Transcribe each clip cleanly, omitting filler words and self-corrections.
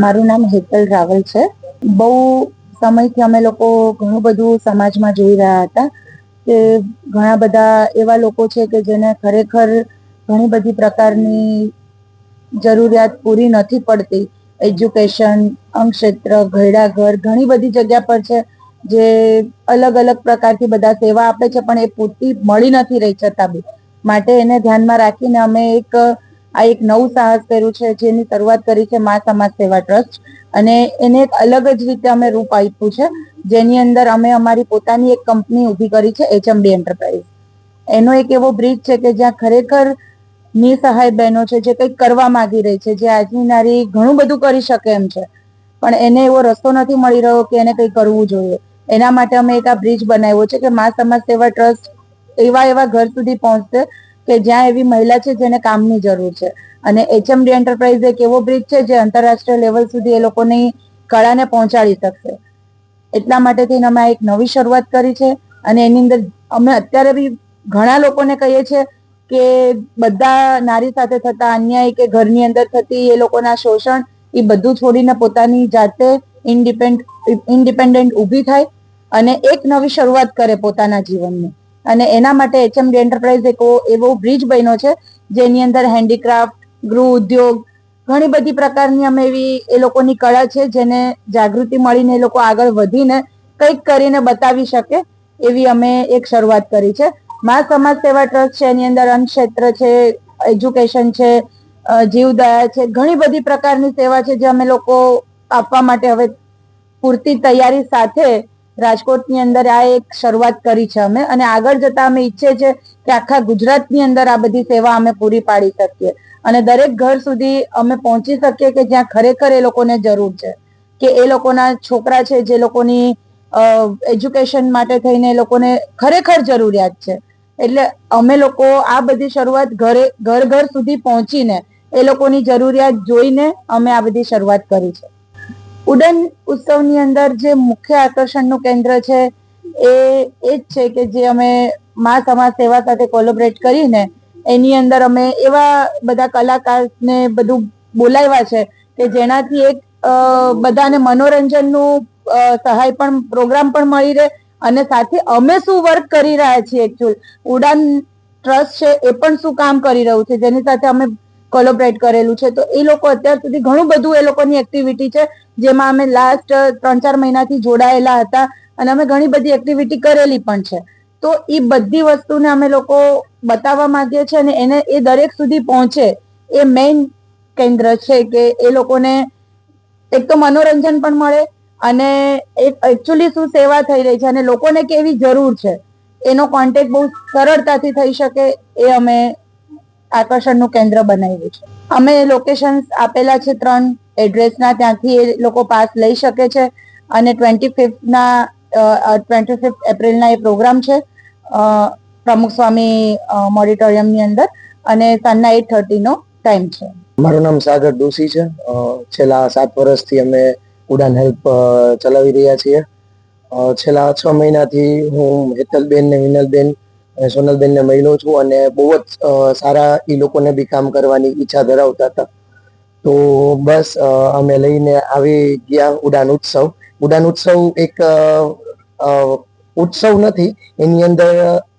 મારું નામ હેતલ રાવલ છે. બહુ સમયથી અમે લોકો ઘણું બધું સમાજમાં જોઈ રહ્યા હતા કે ઘણા બધા એવા લોકો છે કે જેને ખરેખર ઘણી બધી પ્રકારની જરૂરિયાત પૂરી નથી પડતી. એજ્યુકેશન, અંગક્ષેત્ર, ઘરડાઘર ઘણી બધી જગ્યા પર છે જે અલગ અલગ પ્રકારથી બધા સેવા આપે છે, પણ એ પૂરતી મળી નથી રહી છતાં બી. માટે એને ધ્યાનમાં રાખીને અમે એક નવું સાહસ કર્યું છે, જેની શરૂઆત કરી છે મા સમાજ સેવા ટ્રસ્ટ. અને એને એક અલગ જ રીતે અમે રૂપ આપ્યું છે, જેની અંદર અમે અમારી પોતાની એક કંપની ઊભી કરી છે, HMD એન્ટરપ્રાઇઝ. એનો એક એવો બ્રિજ છે કે જ્યાં ખરેખર નિસહાય બહેનો છે જે કંઈક કરવા માંગી રહી છે, જે આજની નારી ઘણું બધું કરી શકે એમ છે, પણ એને એવો રસ્તો નથી મળી રહ્યો કે એને કંઈ કરવું જોઈએ. એના માટે અમે એક આ બ્રિજ બનાવ્યો છે કે મા સમાજ સેવા ટ્રસ્ટ એવા ઘર સુધી પહોંચશે કે જ્યાં એવી મહિલા છે જેને કામની જરૂર છે. અને HMD એન્ટરપ્રાઇઝ એક એવો બ્રિજ છે જે આંતરરાષ્ટ્રીય લેવલ સુધી એ લોકોની કળાને પહોંચાડી શકશે. એટલા માટે થઈને અમે એક નવી શરૂઆત કરી છે. અને એની અંદર અમે અત્યારે બી ઘણા લોકોને કહીએ છીએ કે બધા નારી સાથે થતા અન્યાય કે ઘરની અંદર થતી એ લોકોના શોષણ એ બધું છોડીને પોતાની જાતે ઇન્ડિપેન્ડન્ટ ઊભી થાય અને એક નવી શરૂઆત કરે પોતાના જીવનની. અને એના માટે HMD એન્ટરપ્રાઇઝ એક એવો બ્રિજ બન્યો છે જેની અંદર હેન્ડીક્રાફ્ટ, ગૃહ ઉદ્યોગ, ઘણી બધી પ્રકારની અમે એવી એ લોકોની કળા છે જેને જાગૃતિ મળીને એ લોકો આગળ વધીને કંઈક કરીને બતાવી શકે એવી અમે એક શરૂઆત કરી છે. મા સમાજ સેવા ટ્રસ્ટ છે, એની અંદર અન્નક્ષેત્ર છે, એજ્યુકેશન છે, જીવદયા છે, ઘણી બધી પ્રકારની સેવા છે જે અમે લોકો આપવા માટે હવે પૂરતી તૈયારી સાથે રાજકોટની અંદર આ એક શરૂઆત કરી છે અમે. અને આગળ જતા અમે ઈચ્છીએ છીએ કે આખા ગુજરાતની અંદર આ બધી સેવા અમે પૂરી પાડી શકીએ અને દરેક ઘર સુધી અમે પહોંચી શકીએ કે જ્યાં ખરેખર એ લોકોને જરૂર છે, કે એ લોકોના છોકરા છે જે લોકોની એજ્યુકેશન માટે થઈને એ લોકોને ખરેખર જરૂરિયાત છે. એટલે અમે લોકો આ બધી શરૂઆત ઘર ઘર સુધી પહોંચીને એ લોકોની જરૂરિયાત જોઈને અમે આ બધી શરૂઆત કરી છે. ઉડન ઉત્સવની અંદર જે મુખ્ય આકર્ષણનું કેન્દ્ર છે એ જ છે કે જે અમે મા સમાજ સેવા સાથે કોલેબોરેટ કરીને એની અંદર અમે એવા બધા કલાકારને બધું બોલાવ્યા છે કે જેનાથી એક બધાને મનોરંજનનું સહાય પણ પ્રોગ્રામ પણ મળી રહે અને સાથે અમે શું વર્ક કરી રહ્યા છીએ એકચ્યુઅલ ઉડાન ટ્રસ્ટ છે એ પણ શું કામ કરી રહ્યું છે જેની સાથે અમે કોલોબરેટ કરેલું છે. તો એ લોકો અત્યાર સુધી ઘણું બધું એ લોકોની એક્ટિવિટી છે જેમાં અમે લાસ્ટ 3-4 મહિનાથી જોડાયેલા હતા અને અમે ઘણી બધી એક્ટિવિટી કરેલી પણ છે. તો એ બધી વસ્તુને અમે લોકો બતાવવા માંગીએ છીએ અને એને એ દરેક સુધી પહોંચે એ મેઇન કેન્દ્ર છે કે એ લોકોને એક તો મનોરંજન પણ મળે અને એકચ્યુઅલી શું સેવા થઈ રહી છે અને લોકોને કેવી જરૂર છે એનો કોન્ટેક્ટ બહુ સરળતાથી થઈ શકે એ અમે આકર્ષણનું કેન્દ્ર બનાવ્યું છે. અમે લોકેશન આપેલા છે 3 એડ્રેસના, ત્યાંથી એ લોકો પાસ લઈ શકે છે અને 25 એપ્રિલના એ પ્રોગ્રામ છે પ્રમુખ સ્વામી ઓડિટોરિયમની અંદર અને સાંજના 8:30 નો ટાઈમ છે. મારું નામ સાગર દોશી છે. છેલ્લા 7 વર્ષથી અમે ઉડાન હેલ્પ ચલાવી રહ્યા છીએ. છેલ્લા 6 મહિનાથી હું હેતલબેન ને વિનલબેન અને સોનલબેનને મળ્યો છું અને બહુ જ સારા એ લોકોને બી કામ કરવાની ઈચ્છા ધરાવતા હતા. તો બસ અમે લઈને આવી ગયા ઉડાન ઉત્સવ. ઉડાન ઉત્સવ એક ઉત્સવ નથી, એની અંદર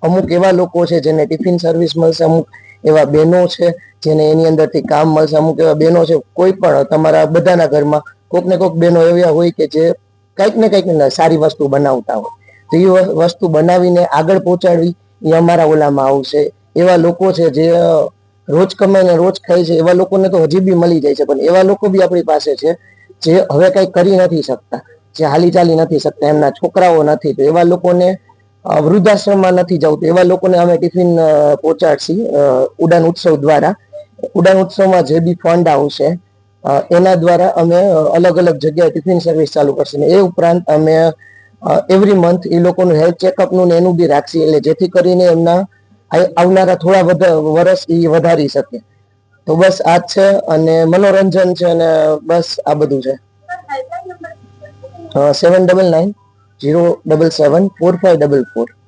અમુક એવા લોકો છે જેને ટિફિન સર્વિસ મળશે, અમુક એવા બહેનો છે જેને એની અંદરથી કામ મળશે, અમુક એવા બહેનો છે, કોઈ પણ તમારા બધાના ઘરમાં કોઈક ને કોઈક બહેનો એવા હોય કે જે કંઈક ને કંઈક સારી વસ્તુ બનાવતા હોય, તો એ વસ્તુ બનાવીને આગળ પહોંચાડવી એ અમારા ઓલામાં આવશે. એવા લોકો છે જે રોજ કમાઈને રોજ ખાય છે, એવા લોકોને તો હજી બી મળી જાય છે, પણ એવા લોકો બી આપણી પાસે છે જે હવે કઈ કરી નથી શકતા, જે હાલી ચાલી નથી શકતા, એમના છોકરાઓ નથી, તો એવા લોકોને વૃદ્ધાશ્રમમાં નથી જવું, તો એવા લોકોને અમે ટિફિન પહોંચાડશી ઉડાન ઉત્સવ દ્વારા. ઉડાન ઉત્સવમાં જે બી ફંડ આવશે એના દ્વારા અમે અલગ અલગ જગ્યાએ ટિફિન સર્વિસ ચાલુ કરશું. એ ઉપરાંત અમે એવરી મંથ એ લોકોનું હેલ્થ ચેકઅપનું ને એનું બી રાખીએ, એટલે જેથી કરીને એમના આવનારા થોડા વર્ષ એ વધારી શકે. તો બસ આ જ છે અને મનોરંજન છે અને બસ આ બધું છે. 7990774544